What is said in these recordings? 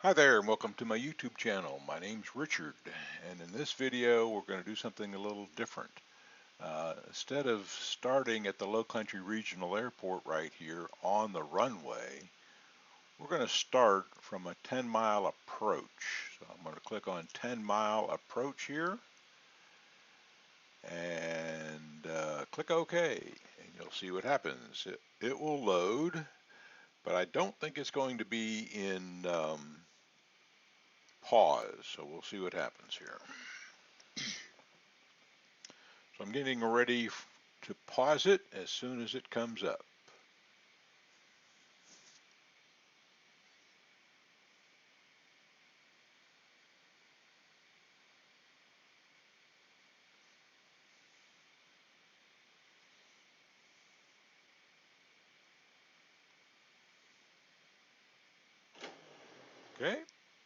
Hi there and welcome to my YouTube channel. My name's Richard, and in this video we're going to do something a little different. Instead of starting at the Low Country Regional Airport right here on the runway, we're going to start from a 10-mile approach. So I'm going to click on 10-mile approach here and click OK, and you'll see what happens. It will load, but I don't think it's going to be in pause, so we'll see what happens here. So I'm getting ready to pause it as soon as it comes up. Okay,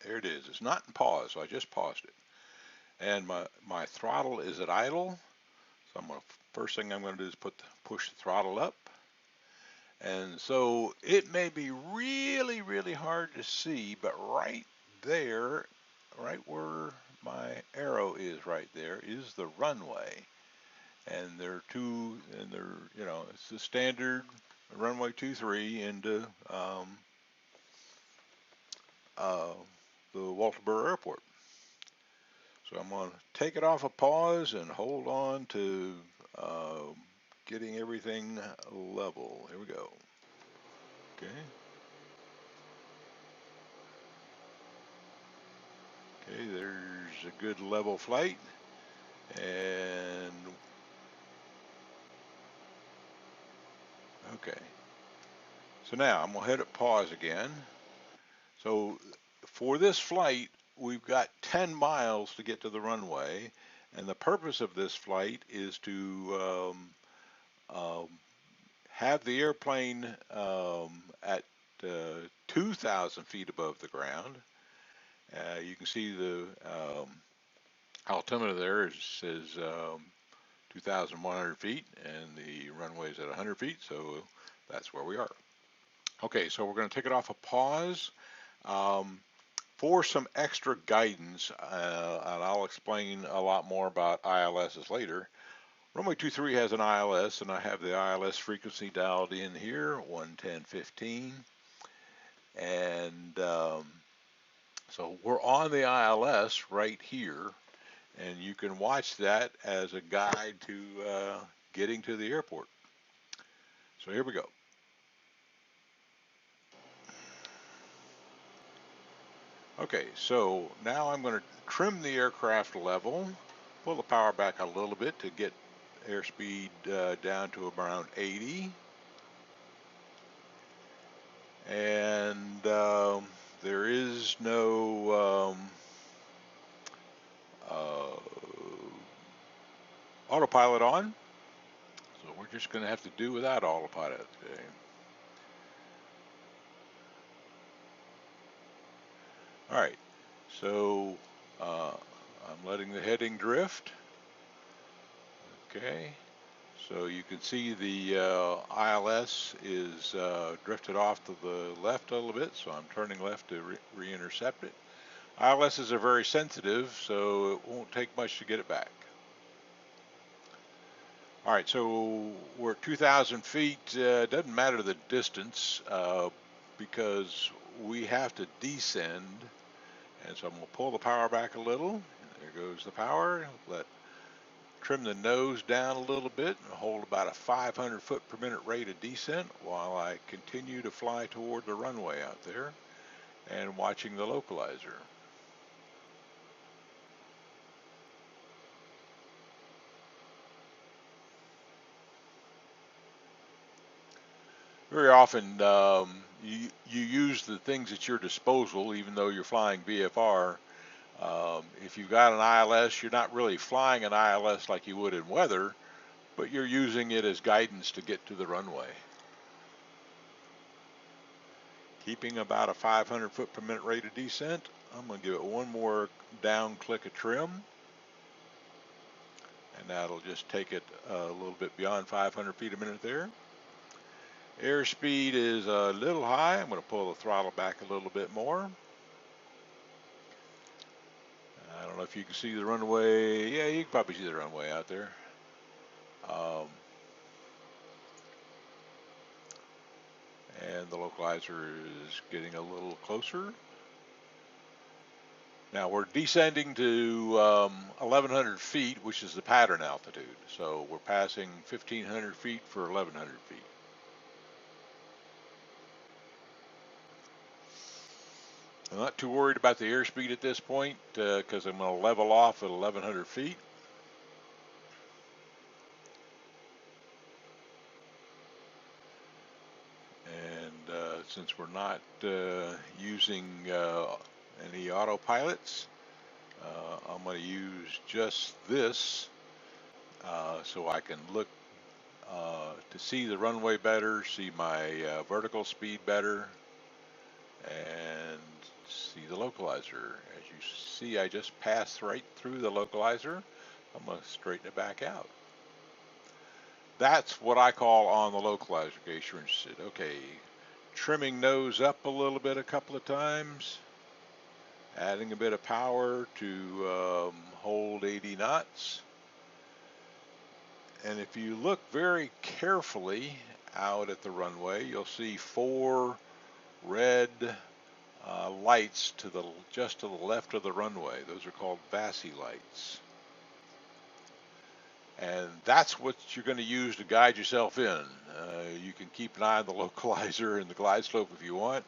there it is. It's not in pause, so I just paused it. And my throttle is at idle, so first thing I'm going to do is push the throttle up. And so it may be really, really hard to see, but right there, right where my arrow is right there, is the runway. And there are two, and it's the standard runway 23 into the Walterboro Airport. So I'm going to take it off a pause and hold on to getting everything level. Here we go. Okay. Okay, there's a good level flight. And okay. So now I'm going to hit it pause again. So for this flight, we've got 10 miles to get to the runway, and the purpose of this flight is to have the airplane at 2,000 feet above the ground. You can see the altimeter there says 2,100 feet, and the runway is at 100 feet, so that's where we are. Okay, so we're going to take it off a pause. For some extra guidance, and I'll explain a lot more about ILSs later. Runway 23 has an ILS, and I have the ILS frequency dialed in here, 110.15. And so we're on the ILS right here, and you can watch that as a guide to getting to the airport. So here we go. Okay, so now I'm going to trim the aircraft level, pull the power back a little bit to get airspeed down to around 80. And there is no autopilot on, so we're just going to have to do without autopilot today. All right, so I'm letting the heading drift. Okay, so you can see the ILS is drifted off to the left a little bit, so I'm turning left to re-intercept it. ILSs are very sensitive, so it won't take much to get it back. All right, so we're at 2,000 feet. Doesn't matter the distance because we have to descend. And so I'm going to pull the power back a little. There goes the power. Trim the nose down a little bit and hold about a 500 foot per minute rate of descent while I continue to fly toward the runway out there and watching the localizer. Very often you use the things at your disposal, even though you're flying VFR. If you've got an ILS, you're not really flying an ILS like you would in weather, but you're using it as guidance to get to the runway. Keeping about a 500 foot per minute rate of descent. I'm going to give it one more down click of trim, and that'll just take it a little bit beyond 500 feet a minute there. Airspeed is a little high. I'm going to pull the throttle back a little bit more. I don't know if you can see the runway. Yeah, you can probably see the runway out there. Um, and the localizer is getting a little closer. Now we're descending to 1,100 feet, which is the pattern altitude. So we're passing 1,500 feet for 1,100 feet. I'm not too worried about the airspeed at this point because I'm going to level off at 1,100 feet. And since we're not using any autopilots, I'm going to use just this so I can look to see the runway better, see my vertical speed better, and see the localizer. As you see, I just passed right through the localizer. I'm going to straighten it back out. That's what I call on the localizer, in case you're interested. Okay, trimming nose up a little bit a couple of times, adding a bit of power to hold 80 knots. And if you look very carefully out at the runway, you'll see 4 red lights just to the left of the runway. Those are called VASI lights. And that's what you're going to use to guide yourself in. You can keep an eye on the localizer and the glide slope if you want,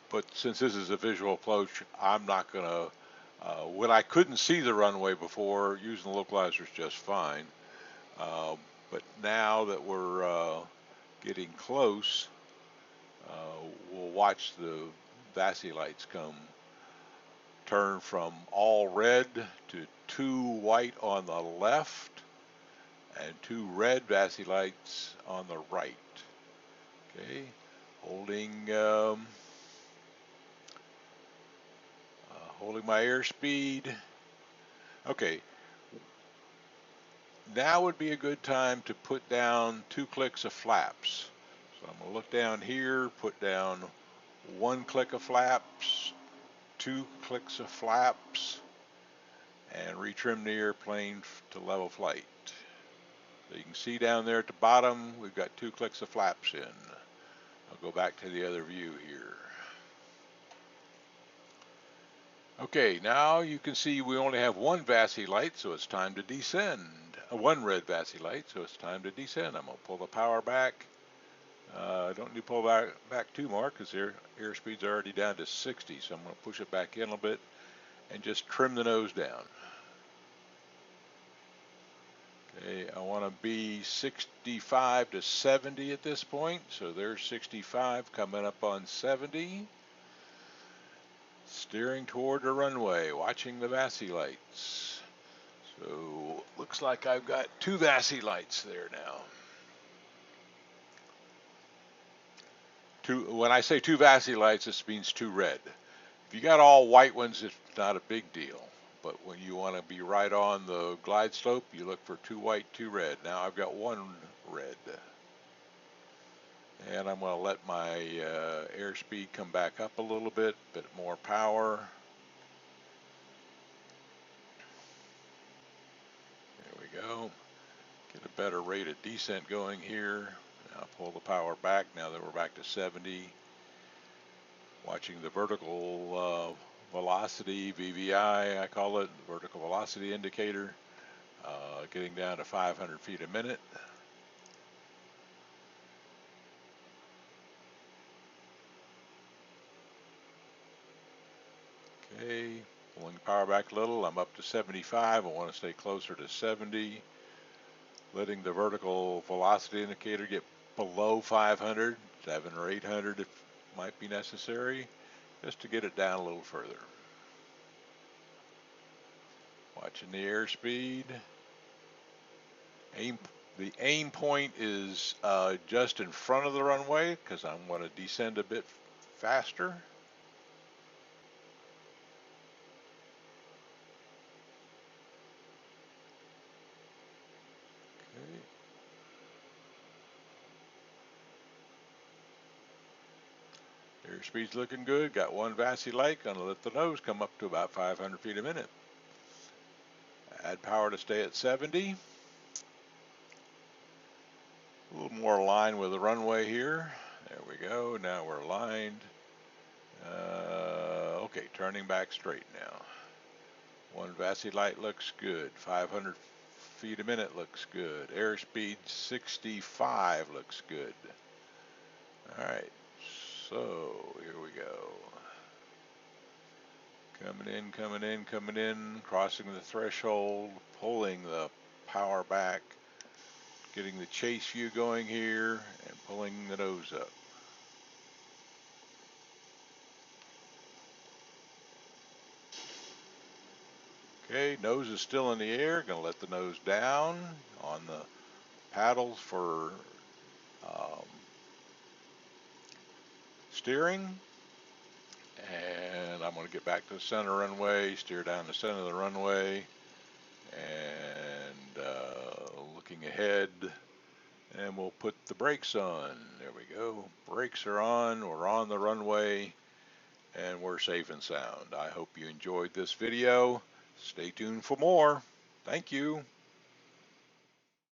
but since this is a visual approach, I'm not going to, when I couldn't see the runway before, using the localizer is just fine. But now that we're getting close, we'll watch the VASI lights turn from all red to 2 white on the left and 2 red VASI lights on the right. Okay, holding my airspeed. Okay, now would be a good time to put down 2 clicks of flaps. So I'm going to look down here, put down 1 click of flaps, 2 clicks of flaps, and retrim the airplane to level flight. So you can see down there at the bottom, we've got 2 clicks of flaps in. I'll go back to the other view here. Okay, now you can see we only have 1 VASI light, so it's time to descend. 1 red VASI light, so it's time to descend. I'm going to pull the power back. I don't need to pull back too much because airspeed's already down to 60, so I'm going to push it back in a little bit and just trim the nose down. Okay, I want to be 65 to 70 at this point, so there's 65 coming up on 70. Steering toward the runway, watching the VASI lights. So looks like I've got 2 VASI lights there now. When I say 2 VASI lights, this means 2 red. If you got all white ones, it's not a big deal. But when you want to be right on the glide slope, you look for 2 white, 2 red. Now I've got 1 red. And I'm going to let my airspeed come back up a little bit more power. There we go. Get a better rate of descent going here. Now pull the power back now that we're back to 70. Watching the vertical velocity, VVI I call it, vertical velocity indicator, getting down to 500 feet a minute. Okay, pulling the power back a little, I'm up to 75, I want to stay closer to 70. Letting the vertical velocity indicator get below 500, 700 or 800 if might be necessary, just to get it down a little further. Watching the airspeed. The aim point is just in front of the runway because I'm going to descend a bit faster. Okay. Airspeed's looking good. Got 1 VASI light. Going to let the nose come up to about 500 feet a minute. Add power to stay at 70. A little more aligned with the runway here. There we go. Now we're aligned. Okay, turning back straight now. One VASI light looks good. 500 feet a minute looks good. Airspeed 65 looks good. All right, so here we go. Coming in, coming in, coming in, crossing the threshold, pulling the power back, getting the chase view going here, and pulling the nose up. Okay, nose is still in the air. Gonna let the nose down on the paddles for steering. And I'm going to get back to the center runway, steer down the center of the runway, and looking ahead, and we'll put the brakes on. There we go. Brakes are on. We're on the runway, and we're safe and sound. I hope you enjoyed this video. Stay tuned for more. Thank you.